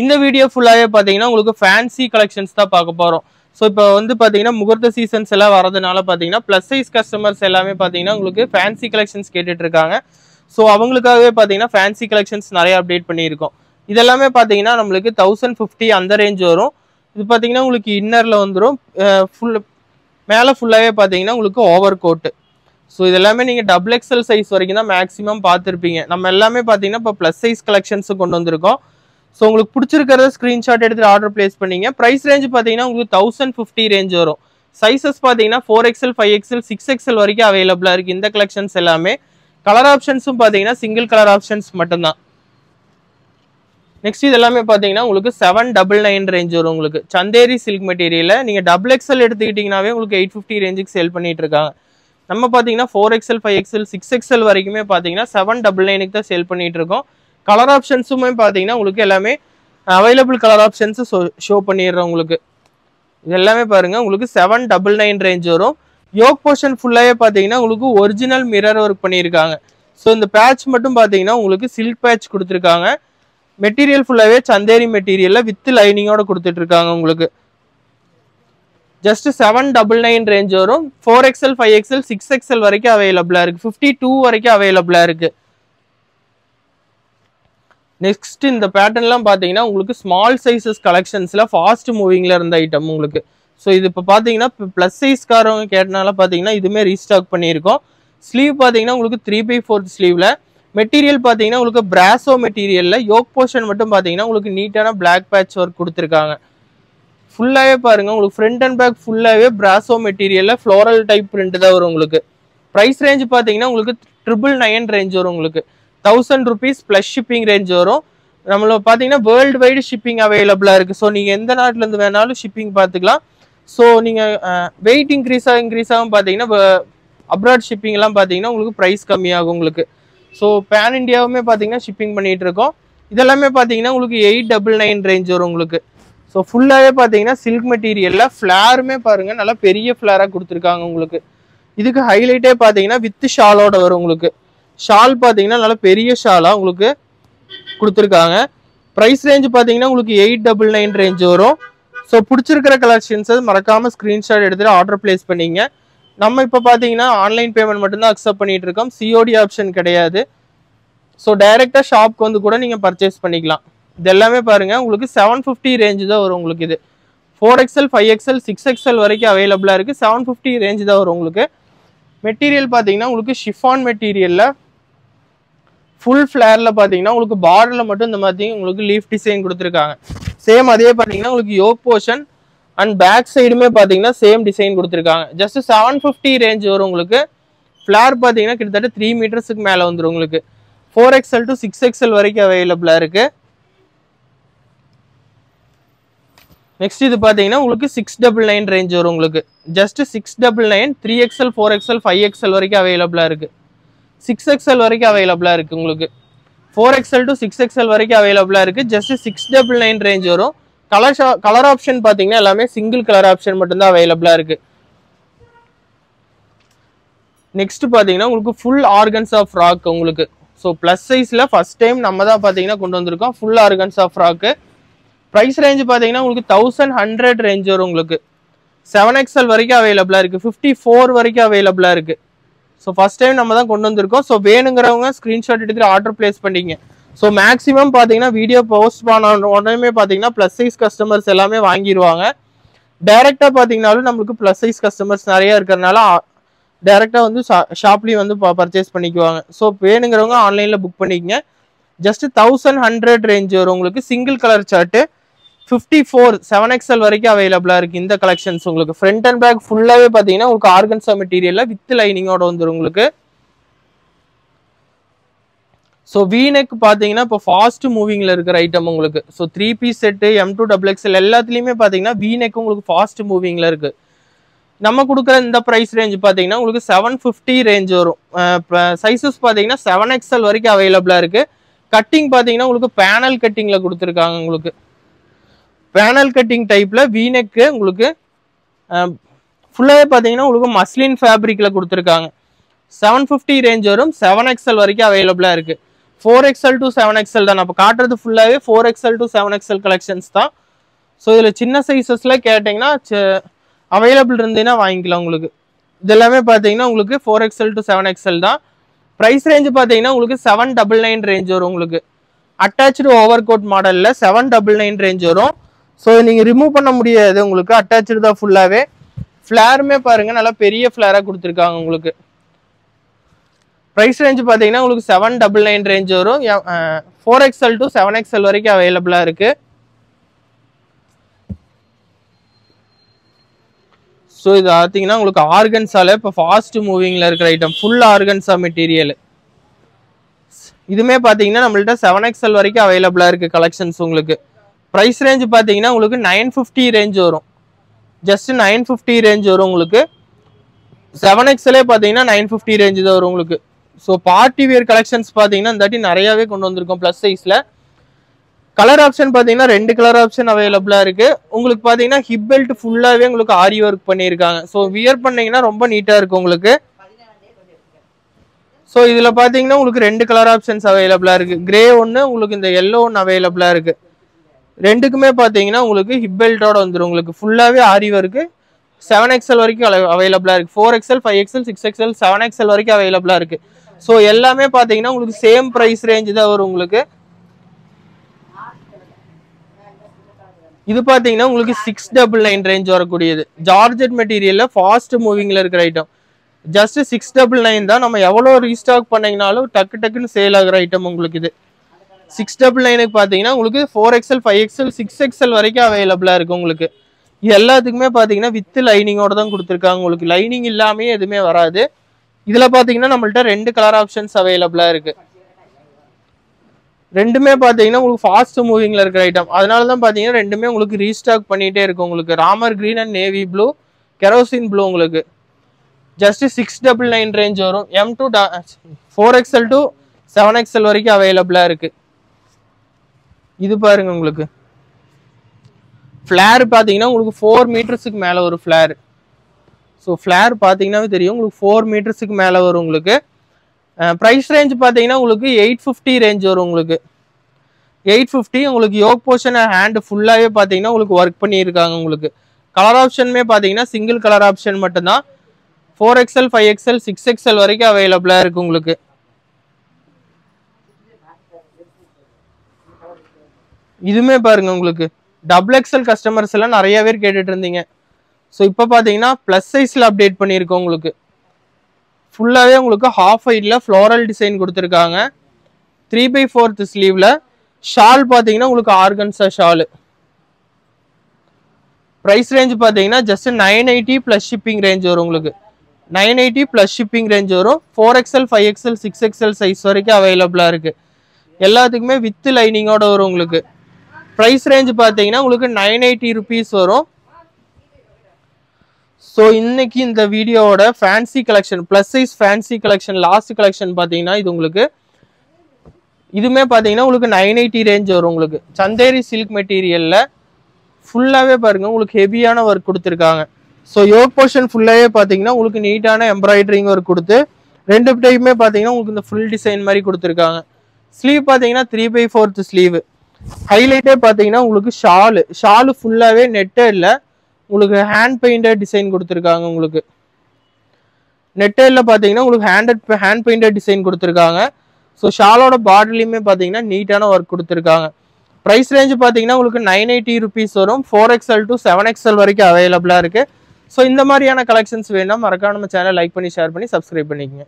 இந்த வீடியோ ஃபுல்லாவே பாத்தீங்கன்னா உங்களுக்கு ஃபேன்சி கலெக்ஷன்ஸ் தான் பார்க்க போறோம். ஸோ இப்போ வந்து பாத்தீங்கன்னா முகூர்த்த சீசன்ஸ் எல்லாம் வரதுனால பாத்தீங்கன்னா பிளஸ் சைஸ் கஸ்டமர்ஸ் எல்லாமே பாத்தீங்கன்னா உங்களுக்கு ஃபேன்சி கலெக்ஷன்ஸ் கேட்டுட்டு இருக்காங்க. ஸோ அவங்களுக்காகவே பாத்தீங்கன்னா ஃபேன்சி கலெக்ஷன்ஸ் நிறைய அப்டேட் பண்ணியிருக்கோம். இதெல்லாமே பாத்தீங்கன்னா நம்மளுக்கு 1050 அந்த ரேஞ்ச் வரும். இது பாத்தீங்கன்னா உங்களுக்கு இன்னர்ல வந்துடும். ஃபுல் மேலே ஃபுல்லாவே பாத்தீங்கன்னா உங்களுக்கு ஓவர் கோட். ஸோ இதெல்லாமே நீங்க டபுள் எக்ஸ்எல் சைஸ் வரைக்கும் தான் மேக்ஸிமம் பார்த்துருப்பீங்க. நம்ம எல்லாமே பாத்தீங்கன்னா இப்போ பிளஸ் சைஸ் கலெக்ஷன்ஸ் கொண்டு வந்திருக்கோம். ஸோ உங்களுக்கு பிடிச்சிருக்கிறத ஸ்க்ரீன்ஷாட் எடுத்துட்டு ஆர்டர் பிளேஸ் பண்ணீங்க. ப்ரைஸ் ரேஞ்ச் பார்த்தீங்கன்னா உங்களுக்கு 1050 ரேஞ்ச் வரும். சைஸஸ் பார்த்தீங்கன்னா 4XL 5XL 6XL வரைக்கும் அவைலபிளாக இருக்குது. இந்த கலெக்ஷன்ஸ் எல்லாமே கலர் ஆப்ஷன்ஸும் பார்த்தீங்கன்னா சிங்கிள் கலர் ஆப்ஷன்ஸ் மட்டும்தான். நெக்ஸ்ட் இது எல்லாமே பார்த்தீங்கன்னா உங்களுக்கு 799 ரேஞ்ச் வரும். உங்களுக்கு சந்தேரி சில்க் மெட்டீரியல் நீங்கள் டபுள் எக்ஸ்எல் எடுத்துக்கிட்டிங்கனாவே உங்களுக்கு 850 ரேஞ்சுக்கு சேல் பண்ணிட்டு இருக்காங்க. நம்ம பார்த்தீங்கன்னா 4XL 5XL 6XL வரைக்குமே பார்த்தீங்கன்னா 799க்கு தான் சேல் பண்ணிட்டு இருக்கோம். கலர் ஆப்ஷன்ஸுமே பார்த்தீங்கன்னா உங்களுக்கு எல்லாமே அவைலபிள் கலர் ஆப்ஷன்ஸ் ஷோ பண்ணிடுறோம். உங்களுக்கு இது எல்லாமே பாருங்க உங்களுக்கு 799 ரேஞ்ச் வரும். யோக் போர்ஷன் ஃபுல்லாவே பார்த்தீங்கன்னா உங்களுக்கு ஒரிஜினல் மிரர் ஒர்க் பண்ணியிருக்காங்க. ஸோ இந்த பேட்ச் மட்டும் பார்த்தீங்கன்னா உங்களுக்கு சில்க் பேட்ச் கொடுத்துருக்காங்க. மெட்டீரியல் ஃபுல்லாவே சந்தேரி மெட்டீரியல்ல வித் லைனிங்கோட கொடுத்துட்டு இருக்காங்க. உங்களுக்கு ஜஸ்ட் 799 ரேஞ்ச் வரும். 4XL 5XL 6XL வரைக்கும் அவைலபிளா இருக்கு. 52 வரைக்கும் அவைலபிளா இருக்கு. நெக்ஸ்ட் இந்த பேட்டர்ன்லாம் பார்த்தீங்கன்னா உங்களுக்கு ஸ்மால் சைஸஸ் கலெக்ஷன்ஸ்ல ஃபாஸ்ட் மூவிங்ல இருந்த ஐட்டம் உங்களுக்கு. ஸோ இது இப்போ பார்த்தீங்கன்னா ப்ளஸ் சைஸ்காரவங்க கேட்டனால பார்த்தீங்கன்னா இதுவுமே ரீஸ்டாக் பண்ணியிருக்கோம். ஸ்லீவ் பார்த்தீங்கன்னா உங்களுக்கு 3/4 ஸ்லீவ்ல மெட்டீரியல் பார்த்தீங்கன்னா உங்களுக்கு பிராசோ மெட்டீரியல்ல யோக் போர்ஷன் மட்டும் பார்த்தீங்கன்னா உங்களுக்கு நீட்டான பிளாக் பேட்ச் ஒர்க் கொடுத்துருக்காங்க. ஃபுல்லாகவே பாருங்க உங்களுக்கு ஃப்ரண்ட் அண்ட் பேக் ஃபுல்லாகவே பிராசோ மெட்டீரியல்ல ஃப்ளோரல் டைப் பிரிண்ட் தான் வரும். உங்களுக்கு ப்ரைஸ் ரேஞ்ச் பார்த்தீங்கன்னா உங்களுக்கு 999 ரேஞ்ச் வரும். உங்களுக்கு 1000 rupees ப்ளஸ் ஷிப்பிங் ரேஞ்ச் வரும். நம்மள பார்த்தீங்கன்னா வேர்ல்டு வைடு ஷிப்பிங் அவைலபிளாக இருக்குது. ஸோ நீங்கள் எந்த நாட்டிலேருந்து வேணாலும் ஷிப்பிங் பார்த்துக்கலாம். ஸோ நீங்கள் வெயிட் இன்க்ரீஸ் ஆகும் பார்த்தீங்கன்னா அப்ராட் ஷிப்பிங்லாம் பார்த்தீங்கன்னா உங்களுக்கு ப்ரைஸ் கம்மியாகும் உங்களுக்கு. ஸோ பேன் இண்டியாவுமே பார்த்தீங்கன்னா ஷிப்பிங் பண்ணிகிட்டு இருக்கோம். இதெல்லாமே பார்த்தீங்கன்னா உங்களுக்கு 899 ரேஞ்ச் வரும். உங்களுக்கு ஸோ ஃபுல்லாகவே பார்த்தீங்கன்னா சில்க் மெட்டீரியலில் ஃப்ளாருமே பாருங்கள் நல்லா பெரிய ஃப்ளாராக கொடுத்துருக்காங்க. உங்களுக்கு இதுக்கு ஹைலைட்டே பார்த்தீங்கன்னா வித் ஷாலோட வரும். உங்களுக்கு ஷால் பார்த்தீங்கன்னா நல்ல பெரிய ஷாலாக உங்களுக்கு கொடுத்துருக்காங்க. ப்ரைஸ் ரேஞ்ச் பார்த்தீங்கன்னா உங்களுக்கு 899 ரேஞ்ச் வரும். ஸோ பிடிச்சிருக்கிற கலெக்ஷன்ஸை மறக்காமல் ஸ்க்ரீன்ஷாட் எடுத்துகிட்டு ஆர்டர் பிளேஸ் பண்ணிங்க. நம்ம இப்போ பார்த்தீங்கன்னா ஆன்லைன் பேமெண்ட் மட்டும்தான் அக்செப்ட் பண்ணிட்டு இருக்கோம். சிஓடி ஆப்ஷன் கிடையாது. ஸோ டைரெக்டாக ஷாப்க்கு வந்து கூட நீங்கள் பர்ச்சேஸ் பண்ணிக்கலாம். இது எல்லாமே பாருங்கள் உங்களுக்கு 750 ரேஞ்சு தான் வரும். உங்களுக்கு இது 4XL 5XL 6XL வரைக்கும் அவைலபிளாக இருக்குது. 750 ரேஞ்சு தான் வரும். உங்களுக்கு மெட்டீரியல் பார்த்தீங்கன்னா உங்களுக்கு ஷிஃபான் மெட்டீரியலில் ஃபுல் ஃப்ளேரில் பார்த்தீங்கன்னா உங்களுக்கு பார்டரில் மட்டும் இந்த மாதிரி உங்களுக்கு லீஃப் டிசைன் கொடுத்துருக்காங்க. சேம் அதே பார்த்தீங்கன்னா உங்களுக்கு யோக் போர்ஷன் அண்ட் பேக் சைடுமே பார்த்தீங்கன்னா சேம் டிசைன் கொடுத்துருக்காங்க. ஜஸ்ட் 750 ரேஞ்ச் வரும். உங்களுக்கு ஃப்ளேர் பார்த்தீங்கன்னா கிட்டத்தட்ட 3 மீட்டர்ஸுக்கு மேலே வந்துடும். உங்களுக்கு 4XL to 6XL வரைக்கும் அவைலபிளாக இருக்குது. நெக்ஸ்ட் இது பார்த்தீங்கன்னா உங்களுக்கு 699 ரேஞ்ச் வரும். உங்களுக்கு ஜஸ்ட் 699 3XL 4XL 5XL வரைக்கும் அவைலபிளாக இருக்குது. 6XL வரைக்கும் அவைலபிளாக இருக்குது. உங்களுக்கு 4XL to 6XL வரைக்கும் அவைலபிளாக இருக்குது. ஜஸ்ட் 699 ரேஞ்ச் வரும். கலர் ஆப்ஷன் பார்த்தீங்கன்னா எல்லாமே சிங்கிள் கலர் ஆப்ஷன் மட்டும்தான் அவைலபிளாக இருக்குது. நெக்ஸ்ட் பார்த்தீங்கன்னா உங்களுக்கு ஃபுல் ஆர்கன்ஸா ஃப்ராக் உங்களுக்கு. ஸோ ப்ளஸ் சைஸில் ஃபர்ஸ்ட் டைம் நம்ம தான் பார்த்தீங்கன்னா கொண்டு வந்திருக்கோம் full organza frock. Price range பார்த்தீங்கன்னா உங்களுக்கு 1100 ரேஞ்ச் வரும். உங்களுக்கு 7XL வரைக்கும் அவைலபிளாக இருக்குது. 54 வரைக்கும் அவைலபிளாக இருக்குது. ஸோ ஃபர்ஸ்ட் டைம் நம்ம தான் கொண்டு வந்திருக்கோம். ஸோ வேணுங்கிறவங்க ஸ்க்ரீன்ஷாட் எடுத்துகிட்டு ஆர்டர் பிளேஸ் பண்ணிங்க. ஸோ மேக்ஸிமம் பார்த்தீங்கன்னா வீடியோ போஸ்ட் பண்ண உடனே பார்த்தீங்கன்னா ப்ளஸ் சைஸ் கஸ்டமர்ஸ் எல்லாமே வாங்கிடுவாங்க. டைரெக்டாக பார்த்தீங்கன்னாலும் நம்மளுக்கு ப்ளஸ் சைஸ் கஸ்டமர்ஸ் நிறையா இருக்கிறதுனால டைரெக்டாக வந்து ஷாப்லேயும் வந்து பர்ச்சேஸ் பண்ணிக்குவாங்க. ஸோ வேணுங்கிறவங்க ஆன்லைனில் புக் பண்ணிக்கங்க. ஜஸ்ட் 1100 ரேஞ்ச் வரும். உங்களுக்கு சிங்கிள் கலர் சார்ட்டு 54 7XL வரைக்கும் அவைலபிளாக இருக்குது. இந்த கலெக்ஷன்ஸ் உங்களுக்கு ஃப்ரண்ட் அண்ட் பேக் ஃபுல்லாகவே பார்த்தீங்கன்னா உங்களுக்கு ஆர்கன்ஸா மெட்டீரியலில் வித் லைனிங்கோட வந்துடும். உங்களுக்கு ஸோ வீனெக் பார்த்தீங்கன்னா இப்போ ஃபாஸ்ட் மூவிங்கில் இருக்கிற ஐட்டம் உங்களுக்கு. So 3 piece set M2 XXL எல்லாத்துலேயுமே பார்த்தீங்கன்னா வீனெக் உங்களுக்கு ஃபாஸ்ட் மூவிங்கில் இருக்குது. நம்ம கொடுக்குற இந்த ப்ரைஸ் ரேஞ்ச் பார்த்தீங்கன்னா உங்களுக்கு 750 ரேஞ்ச் வரும். சைஸஸ் பார்த்தீங்கன்னா 7XL வரைக்கும் அவைலபிளாக இருக்குது. கட்டிங் பார்த்தீங்கன்னா உங்களுக்கு பேனல் கட்டிங்கில் கொடுத்துருக்காங்க. உங்களுக்கு பேனல் கட்டிங் டைப்பில் வீனெக்கு உங்களுக்கு ஃபுல்லாகவே பார்த்தீங்கன்னா உங்களுக்கு மஸ்லின் ஃபேப்ரிக்கில் கொடுத்துருக்காங்க. 750 ரேஞ்ச் வரும். 7XL வரைக்கும் அவைலபிளாக இருக்குது. 4XL to 7XL தான். அப்போ காட்டுறது ஃபுல்லாகவே 4XL to 7XL கலெக்ஷன்ஸ் தான். ஸோ இதில் சின்ன சைஸஸில் கேட்டிங்கன்னா அவைலபிள் இருந்ததுன்னா வாங்கிக்கலாம் உங்களுக்கு. இதெல்லாமே பார்த்தீங்கன்னா உங்களுக்கு 4XL to 7XL தான். ப்ரைஸ் ரேஞ்சு பார்த்தீங்கன்னா உங்களுக்கு 799 ரேஞ்ச் வரும் உங்களுக்கு. அட்டாச்சு ஓவர் கோட் மாடலில் 799 ரேஞ்ச் வரும். ஸோ நீங்கள் ரிமூவ் பண்ண முடியாது உங்களுக்கு, அட்டாச்சு தான் ஃபுல்லாகவே. ஃப்ளேருமே பாருங்கள் நல்லா பெரிய ஃப்ளேராக கொடுத்துருக்காங்க உங்களுக்கு. ப்ரைஸ் ரேஞ்சு பார்த்தீங்கன்னா உங்களுக்கு 799 ரேஞ்ச் வரும். 4XL to 7XL வரைக்கும் அவைலபிளாக இருக்குது. ஸோ இது பார்த்தீங்கன்னா உங்களுக்கு ஆர்கன்ஸால இப்போ ஃபாஸ்ட் மூவிங்கில் இருக்கிற ஐட்டம், ஃபுல் ஆர்கன்ஸா மெட்டீரியல். இதுவுமே பார்த்தீங்கன்னா நம்மள்ட்ட 7XL வரைக்கும் அவைலபிளாக இருக்குது கலெக்ஷன்ஸ் உங்களுக்கு. ப்ரைஸ் ரேஞ்சு பார்த்தீங்கன்னா உங்களுக்கு 950 ரேஞ்ச் வரும். ஜஸ்ட் 950 ரேஞ்ச் வரும் உங்களுக்கு. 7XLே பார்த்தீங்கன்னா 950 ரேஞ்சு தான் வரும் உங்களுக்கு. ஸோ பார்ட்டி வியர் கலெக்ஷன்ஸ் பார்த்தீங்கன்னா இந்த வாட்டி நிறையாவே கொண்டு வந்திருக்கோம் ப்ளஸ் சைஸில். கலர் ஆப்ஷன் பார்த்தீங்கன்னா 2 கலர் ஆப்ஷன் அவைலபிளாக இருக்குது உங்களுக்கு. பார்த்தீங்கன்னா ஹிப் பெல்ட் ஃபுல்லாகவே உங்களுக்கு ஆரி ஒர்க் பண்ணியிருக்காங்க. ஸோ வியர் பண்ணிங்கன்னா ரொம்ப நீட்டாக இருக்கும் உங்களுக்கு. ஸோ இதில் பார்த்தீங்கன்னா உங்களுக்கு 2 கலர் ஆப்ஷன்ஸ் அவைலபிளாக இருக்குது. கிரே ஒன்று, உங்களுக்கு இந்த எல்லோ ஒன்று அவைலபிளாக இருக்குது. ரெண்டுக்குமே பார்த்தீங்கன்னா உங்களுக்கு ஹிப் பெல்ட்டோட வந்துடும் உங்களுக்கு. ஃபுல்லாகவே ஆரி ஒர்க்கு 7XL வரைக்கும் அவைலபிளாக இருக்குது. 4XL, 5XL, 6XL, 7XL வரைக்கும் அவைலபிளாக இருக்குது. ஸோ எல்லாமே பார்த்தீங்கன்னா உங்களுக்கு சேம் ப்ரைஸ் ரேஞ்சு தான் வரும் உங்களுக்கு. இது பார்த்தீங்கன்னா உங்களுக்கு 699 ரேஞ்ச் வரக்கூடியது. ஜார்ஜெட் மெட்டீரியலில் ஃபாஸ்ட் மூவிங்கில் இருக்கிற ஐட்டம். ஜஸ்ட் 699 தான். நம்ம எவ்வளோ ரீஸ்டாக் பண்ணிங்கனாலும் டக்குன்னு சேல் ஆகிற ஐட்டம் உங்களுக்கு. இது 699க்கு பார்த்தீங்கன்னா உங்களுக்கு 4XL, 5XL, 6XL வரைக்கும் அவைலபிளாக இருக்குது உங்களுக்கு. இது எல்லாத்துக்குமே பார்த்தீங்கன்னா வித் லைனிங்கோட தான் கொடுத்துருக்காங்க உங்களுக்கு. லைனிங் இல்லாமல் எதுவுமே வராது. இதில் பார்த்தீங்கன்னா நம்மள்ட்ட 2 கலர் ஆப்ஷன்ஸ் அவைலபிளாக இருக்குது. ரெண்டுமே பார்த்தீங்கன்னா உங்களுக்கு ஃபாஸ்ட் மூவிங்கில் இருக்கிற ஐட்டம். அதனால தான் பார்த்தீங்கன்னா ரெண்டுமே உங்களுக்கு ரீஸ்டாக் பண்ணிகிட்டே இருக்கும் உங்களுக்கு. Ramar green and navy blue, kerosene blue உங்களுக்கு. ஜஸ்ட் 699 ரேஞ்ச் வரும். 4XL to 7XL வரைக்கும் அவைலபிளாக இருக்குது. இது பாருங்க உங்களுக்கு. ஃப்ளேர் பார்த்தீங்கன்னா உங்களுக்கு 4 மீட்டர்ஸுக்கு மேலே ஒரு ஃப்ளேர். ஸோ ஃப்ளேர் பார்த்தீங்கன்னாவே தெரியும் உங்களுக்கு 4 மீட்டர்ஸுக்கு மேலே வரும் உங்களுக்கு. ப்ரைஸ் ரேஞ்ச் பார்த்தீங்கன்னா உங்களுக்கு 850 ரேஞ்ச் வரும் உங்களுக்கு. 850 உங்களுக்கு யோக் போர்ஷன் ஹேண்ட் ஃபுல்லாகவே பார்த்தீங்கன்னா உங்களுக்கு ஒர்க் பண்ணியிருக்காங்க உங்களுக்கு. கலர் ஆப்ஷனுமே பார்த்தீங்கன்னா சிங்கிள் கலர் ஆப்ஷன் மட்டும்தான். 4XL, 5XL, 6XL வரைக்கும் அவைலபிளாக இருக்குது உங்களுக்கு. இதுவுமே பாருங்க உங்களுக்கு XXL கஸ்டமர்ஸ் எல்லாம் நிறைய பேர் கேட்டுட்டு இருந்தீங்க. ஸோ இப்போ பார்த்தீங்கன்னா ப்ளஸ் சைஸில் அப்டேட் பண்ணியிருக்கோம் உங்களுக்கு. ஃபுல்லாகவே உங்களுக்கு ஹாஃப் ஹைட்டில் ஃப்ளோரல் டிசைன் கொடுத்துருக்காங்க. 3/4 ஸ்லீவில். ஷால் பார்த்தீங்கன்னா உங்களுக்கு ஆர்கன்ஸா ஷாலு. ப்ரைஸ் ரேஞ்ச் பார்த்தீங்கன்னா ஜஸ்ட் 980 ப்ளஸ் ஷிப்பிங் ரேஞ்ச் வரும் உங்களுக்கு. 980 ப்ளஸ் ஷிப்பிங் ரேஞ்ச் வரும். 4XL, 5XL, 6XL சைஸ் வரைக்கும் அவைலபிளாக இருக்குது. எல்லாத்துக்குமே வித் லைனிங்கோட வரும் உங்களுக்கு. ப்ரைஸ் ரேஞ்ச் பார்த்தீங்கன்னா உங்களுக்கு 980 ருபீஸ் வரும். ஸோ இன்னைக்கு இந்த வீடியோவோட fancy collection, plus size fancy collection, last collection பார்த்தீங்கன்னா இது உங்களுக்கு. இதுவுமே பார்த்தீங்கன்னா உங்களுக்கு 980 ரேஞ்ச் வரும் உங்களுக்கு. சந்தேரி சில்க் மெட்டீரியலில் ஃபுல்லாகவே பாருங்கள் உங்களுக்கு ஹெவியான ஒர்க் கொடுத்துருக்காங்க. ஸோ யோக் போர்ஷன் ஃபுல்லாகவே பார்த்தீங்கன்னா உங்களுக்கு நீட்டான எம்ப்ராய்டரிங் ஒர்க் கொடுத்து 2 டைப்புமே பார்த்தீங்கன்னா உங்களுக்கு இந்த ஃபுல் டிசைன் மாதிரி கொடுத்துருக்காங்க. ஸ்லீவ் பார்த்தீங்கன்னா 3/4 ஸ்லீவ். ஹைலைட்டே பார்த்தீங்கன்னா உங்களுக்கு ஷாலு ஃபுல்லாகவே நெட்டடில் உங்களுக்கு ஹேண்ட் பெயிண்டட் டிசைன் கொடுத்துருக்காங்க உங்களுக்கு. நெட்டடில் பார்த்தீங்கன்னா உங்களுக்கு ஹேண்ட் பெயிண்டட் டிசைன் கொடுத்துருக்காங்க. ஸோ ஷாலோட பார்டர்லையுமே பார்த்தீங்கன்னா நீட்டான ஒர்க் கொடுத்துருக்காங்க. ப்ரைஸ் ரேஞ்சு பார்த்தீங்கன்னா உங்களுக்கு 980 ருபீஸ் வரும். 4XL to 7XL வரைக்கும் அவைலபிளாக இருக்குது. ஸோ இந்த மாதிரியான கலெக்ஷன்ஸ் வேணும்னா மறக்காம நம்ம சேனல் லைக் பண்ணி ஷேர் பண்ணி சப்ஸ்கிரைப் பண்ணிக்கங்க.